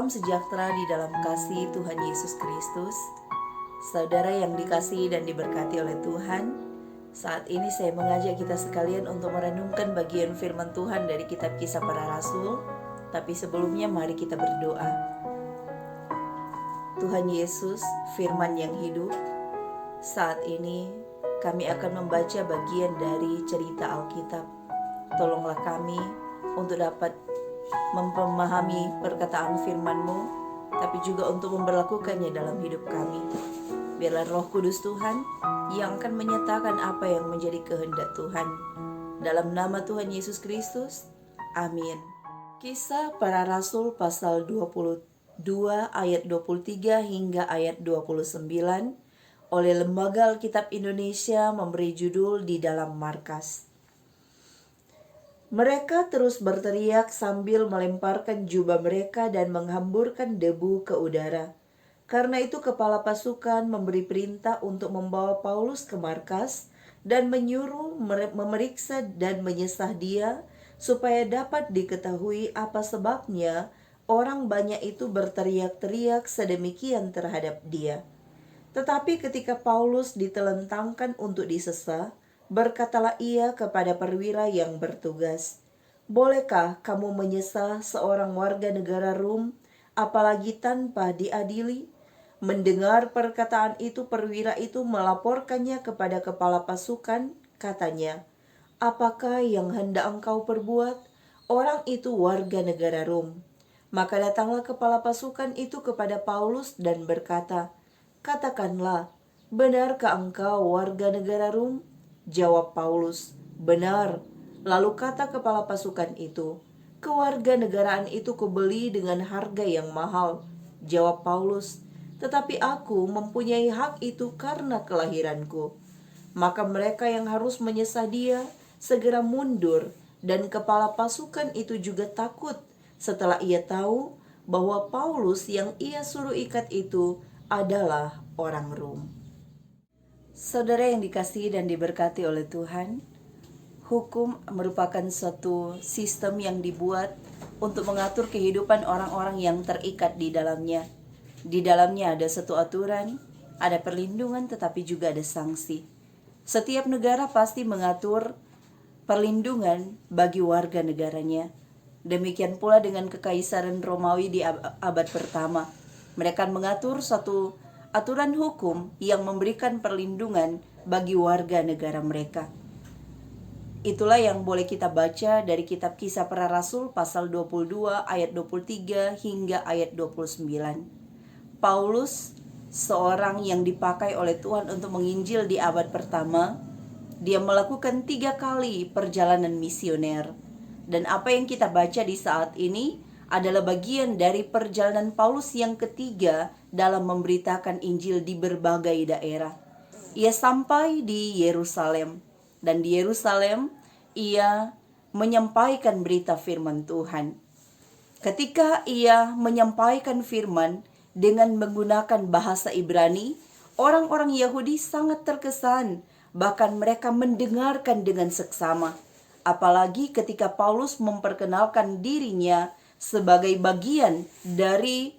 Salam sejahtera di dalam kasih Tuhan Yesus Kristus. Saudara yang dikasihi dan diberkati oleh Tuhan, saat ini saya mengajak kita sekalian untuk merenungkan bagian firman Tuhan dari kitab Kisah Para Rasul. Tapi sebelumnya mari kita berdoa. Tuhan Yesus, firman yang hidup, saat ini kami akan membaca bagian dari cerita Alkitab. Tolonglah kami untuk dapat memahami perkataan firman-Mu, tapi juga untuk memberlakukannya dalam hidup kami. Biarlah Roh Kudus Tuhan yang akan menyatakan apa yang menjadi kehendak Tuhan. Dalam nama Tuhan Yesus Kristus, amin. Kisah Para Rasul pasal 22 ayat 23 hingga ayat 29 oleh Lembaga Alkitab Indonesia memberi judul Di Dalam Markas. Mereka terus berteriak sambil melemparkan jubah mereka dan menghamburkan debu ke udara. Karena itu kepala pasukan memberi perintah untuk membawa Paulus ke markas dan menyuruh memeriksa dan menyesah dia supaya dapat diketahui apa sebabnya orang banyak itu berteriak-teriak sedemikian terhadap dia. Tetapi ketika Paulus ditelentangkan untuk disesah, berkatalah ia kepada perwira yang bertugas, "Bolehkah kamu menyesah seorang warga negara Rom, apalagi tanpa diadili?" Mendengar perkataan itu, perwira itu melaporkannya kepada kepala pasukan. Katanya, "Apakah yang hendak engkau perbuat? Orang itu warga negara Rom." Maka datanglah kepala pasukan itu kepada Paulus dan berkata, "Katakanlah, benarkah engkau warga negara Rom?" Jawab Paulus, "Benar." Lalu kata kepala pasukan itu, "Kewarganegaraan itu kubeli dengan harga yang mahal." Jawab Paulus, "Tetapi aku mempunyai hak itu karena kelahiranku." Maka mereka yang harus menyesah dia segera mundur, dan kepala pasukan itu juga takut setelah ia tahu bahwa Paulus yang ia suruh ikat itu adalah orang Rom. Saudara yang dikasihi dan diberkati oleh Tuhan, hukum merupakan suatu sistem yang dibuat untuk mengatur kehidupan orang-orang yang terikat di dalamnya. Di dalamnya ada satu aturan, ada perlindungan, tetapi juga ada sanksi. Setiap negara pasti mengatur perlindungan bagi warga negaranya. Demikian pula dengan Kekaisaran Romawi di abad pertama. Mereka mengatur suatu aturan hukum yang memberikan perlindungan bagi warga negara mereka. Itulah yang boleh kita baca dari kitab Kisah Para Rasul pasal 22 ayat 23 hingga ayat 29. Paulus, seorang yang dipakai oleh Tuhan untuk menginjil di abad pertama, dia melakukan 3 kali perjalanan misioner. Dan apa yang kita baca di saat ini adalah bagian dari perjalanan Paulus yang ketiga dalam memberitakan Injil di berbagai daerah. Ia sampai di Yerusalem, dan di Yerusalem ia menyampaikan berita firman Tuhan. Ketika ia menyampaikan firman dengan menggunakan bahasa Ibrani, orang-orang Yahudi sangat terkesan, bahkan mereka mendengarkan dengan seksama. Apalagi ketika Paulus memperkenalkan dirinya sebagai bagian dari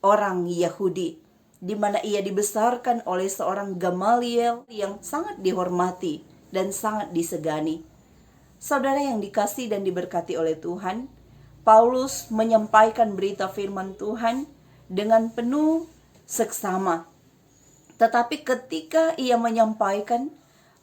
orang Yahudi, di mana ia dibesarkan oleh seorang Gamaliel yang sangat dihormati dan sangat disegani. Saudara yang dikasihi dan diberkati oleh Tuhan, Paulus menyampaikan berita firman Tuhan dengan penuh seksama. Tetapi ketika ia menyampaikan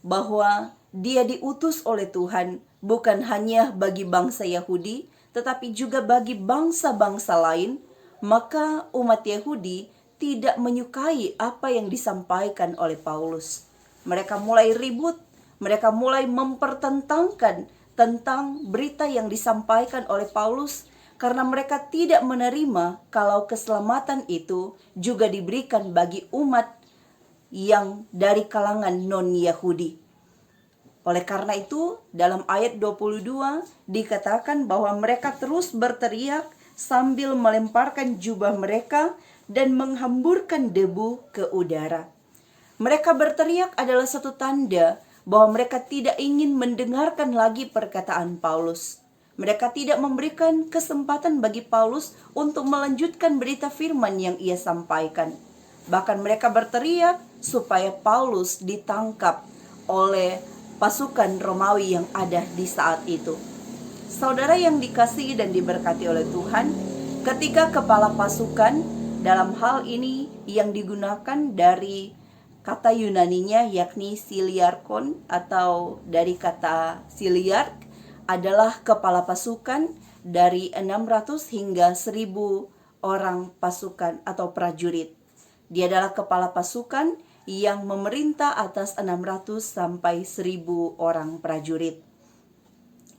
bahwa dia diutus oleh Tuhan bukan hanya bagi bangsa Yahudi, tetapi juga bagi bangsa-bangsa lain, maka umat Yahudi tidak menyukai apa yang disampaikan oleh Paulus. Mereka mulai ribut, mereka mulai mempertentangkan tentang berita yang disampaikan oleh Paulus, karena mereka tidak menerima kalau keselamatan itu juga diberikan bagi umat yang dari kalangan non-Yahudi. Oleh karena itu, dalam ayat 22 dikatakan bahwa mereka terus berteriak sambil melemparkan jubah mereka dan menghamburkan debu ke udara. Mereka berteriak adalah satu tanda bahwa mereka tidak ingin mendengarkan lagi perkataan Paulus. Mereka tidak memberikan kesempatan bagi Paulus untuk melanjutkan berita firman yang ia sampaikan. Bahkan mereka berteriak supaya Paulus ditangkap oleh pasukan Romawi yang ada di saat itu. Saudara yang dikasihi dan diberkati oleh Tuhan, ketika kepala pasukan, dalam hal ini yang digunakan dari kata Yunaninya yakni siliarkon, atau dari kata siliark, adalah kepala pasukan dari 600 hingga 1000 orang pasukan atau prajurit. Dia adalah kepala pasukan yang memerintah atas 600 sampai 1000 orang prajurit.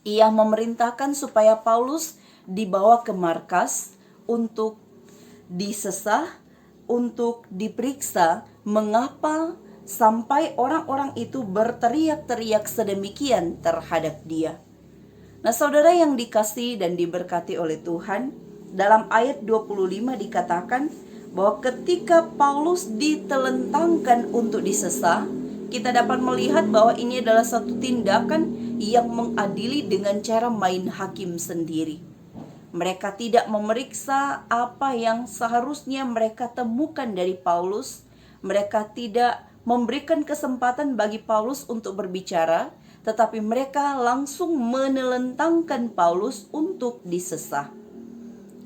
Ia memerintahkan supaya Paulus dibawa ke markas untuk disesah, untuk diperiksa mengapa sampai orang-orang itu berteriak-teriak sedemikian terhadap dia. Nah, saudara yang dikasihi dan diberkati oleh Tuhan, dalam ayat 25 dikatakan bahwa ketika Paulus ditelentangkan untuk disesah, kita dapat melihat bahwa ini adalah satu tindakan yang mengadili dengan cara main hakim sendiri. Mereka tidak memeriksa apa yang seharusnya mereka temukan dari Paulus. Mereka tidak memberikan kesempatan bagi Paulus untuk berbicara, tetapi mereka langsung menelentangkan Paulus untuk disesah.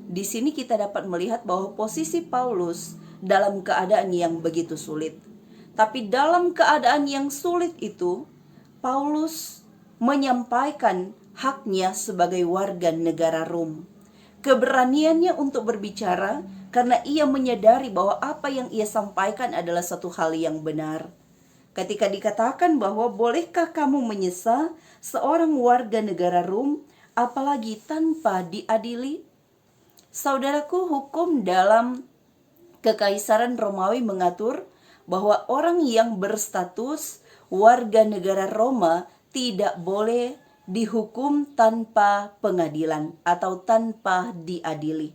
Di sini kita dapat melihat bahwa posisi Paulus dalam keadaan yang begitu sulit. Tapi dalam keadaan yang sulit itu, Paulus menyampaikan haknya sebagai warga negara Rom. Keberaniannya untuk berbicara karena ia menyadari bahwa apa yang ia sampaikan adalah satu hal yang benar. Ketika dikatakan bahwa bolehkah kamu menyesah seorang warga negara Rom, apalagi tanpa diadili? Saudaraku, hukum dalam Kekaisaran Romawi mengatur bahwa orang yang berstatus warga negara Roma tidak boleh dihukum tanpa pengadilan atau tanpa diadili.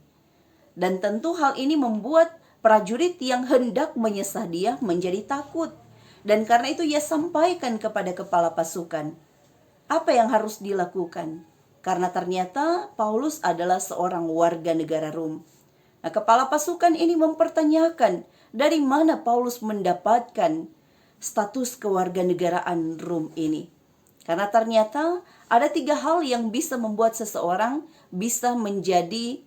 Dan tentu hal ini membuat prajurit yang hendak menyesah dia menjadi takut. Dan karena itu ia sampaikan kepada kepala pasukan apa yang harus dilakukan. Karena ternyata Paulus adalah seorang warga negara Rom. Nah, kepala pasukan ini mempertanyakan dari mana Paulus mendapatkan status kewarganegaraan Rom ini. Karena ternyata ada 3 hal yang bisa membuat seseorang bisa menjadi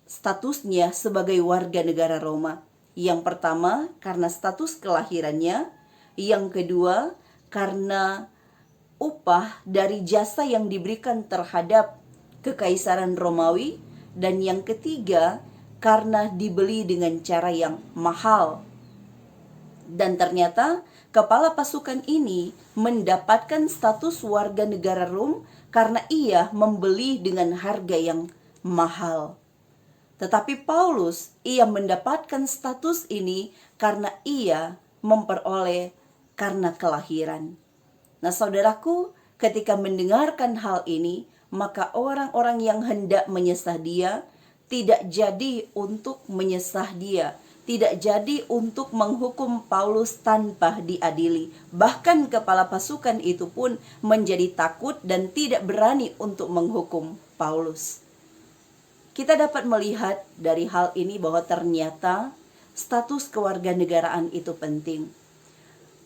statusnya sebagai warga negara Roma. Yang pertama, karena status kelahirannya. Yang kedua, karena upah dari jasa yang diberikan terhadap Kekaisaran Romawi. Dan yang ketiga, karena dibeli dengan cara yang mahal. Dan ternyata kepala pasukan ini mendapatkan status warga negara Rom karena ia membeli dengan harga yang mahal. Tetapi Paulus, ia mendapatkan status ini karena ia memperoleh karena kelahiran. Nah, saudaraku, ketika mendengarkan hal ini, maka orang-orang yang hendak menyesah dia tidak jadi untuk menyesah dia, tidak jadi untuk menghukum Paulus tanpa diadili. Bahkan kepala pasukan itu pun menjadi takut dan tidak berani untuk menghukum Paulus. Kita dapat melihat dari hal ini bahwa ternyata status kewarganegaraan itu penting.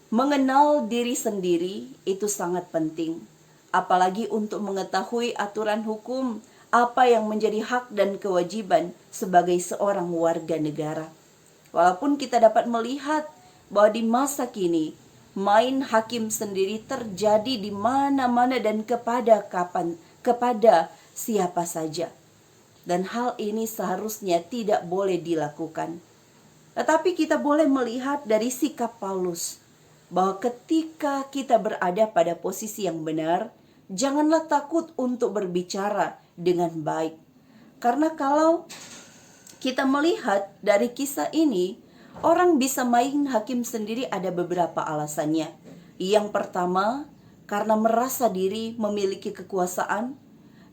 Mengenal diri sendiri itu sangat penting, apalagi untuk mengetahui aturan hukum, apa yang menjadi hak dan kewajiban sebagai seorang warga negara. Walaupun kita dapat melihat bahwa di masa kini main hakim sendiri terjadi di mana-mana dan kepada siapa saja. Dan hal ini seharusnya tidak boleh dilakukan. Tetapi kita boleh melihat dari sikap Paulus bahwa ketika kita berada pada posisi yang benar, janganlah takut untuk berbicara dengan baik. Karena kalau kita melihat dari kisah ini, orang bisa main hakim sendiri ada beberapa alasannya. Yang pertama, karena merasa diri memiliki kekuasaan.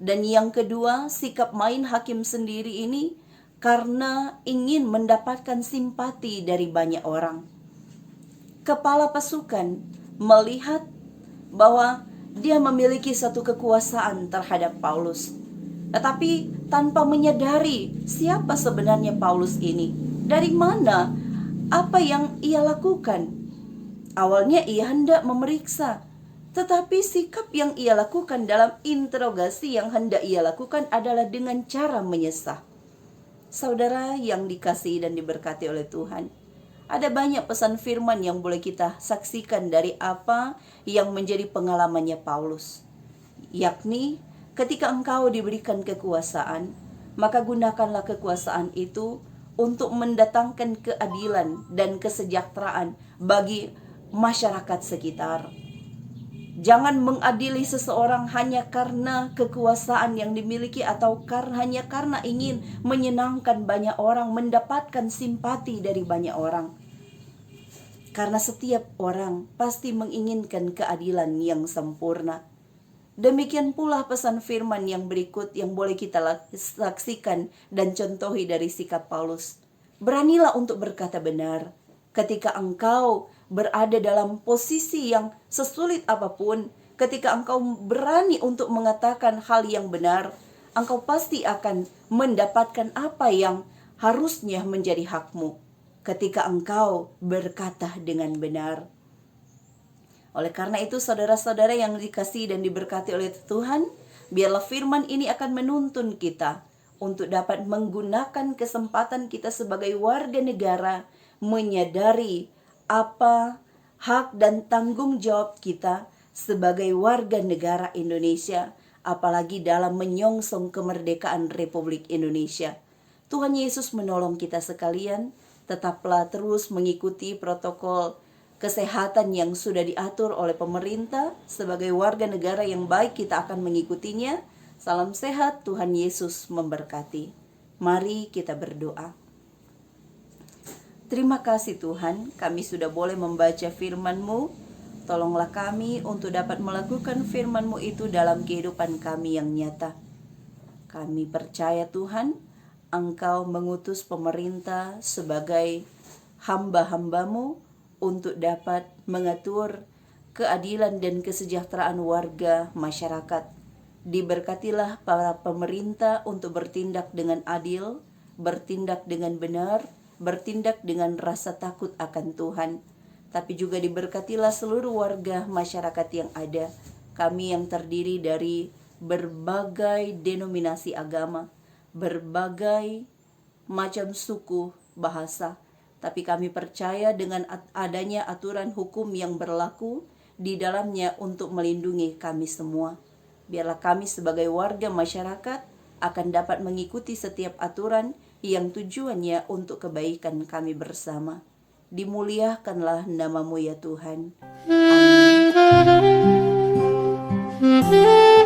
Dan yang kedua, sikap main hakim sendiri ini karena ingin mendapatkan simpati dari banyak orang. Kepala pasukan melihat bahwa dia memiliki satu kekuasaan terhadap Paulus. Tetapi tanpa menyadari siapa sebenarnya Paulus ini, dari mana, apa yang ia lakukan. Awalnya ia hendak memeriksa, tetapi sikap yang ia lakukan dalam interogasi yang hendak ia lakukan adalah dengan cara menyesah. Saudara yang dikasihi dan diberkati oleh Tuhan, ada banyak pesan firman yang boleh kita saksikan dari apa yang menjadi pengalamannya Paulus. Yakni, ketika engkau diberikan kekuasaan, maka gunakanlah kekuasaan itu untuk mendatangkan keadilan dan kesejahteraan bagi masyarakat sekitar. Jangan mengadili seseorang hanya karena kekuasaan yang dimiliki atau hanya karena ingin menyenangkan banyak orang, mendapatkan simpati dari banyak orang. Karena setiap orang pasti menginginkan keadilan yang sempurna. Demikian pula pesan firman yang berikut yang boleh kita saksikan dan contohi dari sikap Paulus. Beranilah untuk berkata benar. Ketika engkau berada dalam posisi yang sesulit apapun, ketika engkau berani untuk mengatakan hal yang benar, engkau pasti akan mendapatkan apa yang harusnya menjadi hakmu ketika engkau berkata dengan benar. Oleh karena itu, saudara-saudara yang dikasihi dan diberkati oleh Tuhan, biarlah firman ini akan menuntun kita untuk dapat menggunakan kesempatan kita sebagai warga negara, menyadari apa hak dan tanggung jawab kita sebagai warga negara Indonesia, apalagi dalam menyongsong kemerdekaan Republik Indonesia. Tuhan Yesus menolong kita sekalian. Tetaplah terus mengikuti protokol kesehatan yang sudah diatur oleh pemerintah. Sebagai warga negara yang baik, kita akan mengikutinya. Salam sehat, Tuhan Yesus memberkati. Mari kita berdoa. Terima kasih Tuhan, kami sudah boleh membaca firman-Mu. Tolonglah kami untuk dapat melakukan firman-Mu itu dalam kehidupan kami yang nyata. Kami percaya Tuhan, Engkau mengutus pemerintah sebagai hamba-hamba-Mu untuk dapat mengatur keadilan dan kesejahteraan warga masyarakat. Diberkatilah para pemerintah untuk bertindak dengan adil, bertindak dengan benar, bertindak dengan rasa takut akan Tuhan. Tapi juga diberkatilah seluruh warga masyarakat yang ada. Kami yang terdiri dari berbagai denominasi agama, berbagai macam suku, bahasa. Tapi kami percaya dengan adanya aturan hukum yang berlaku di dalamnya untuk melindungi kami semua. Biarlah kami sebagai warga masyarakat akan dapat mengikuti setiap aturan yang tujuannya untuk kebaikan kami bersama. Dimuliakanlah nama-Mu ya Tuhan. Amin.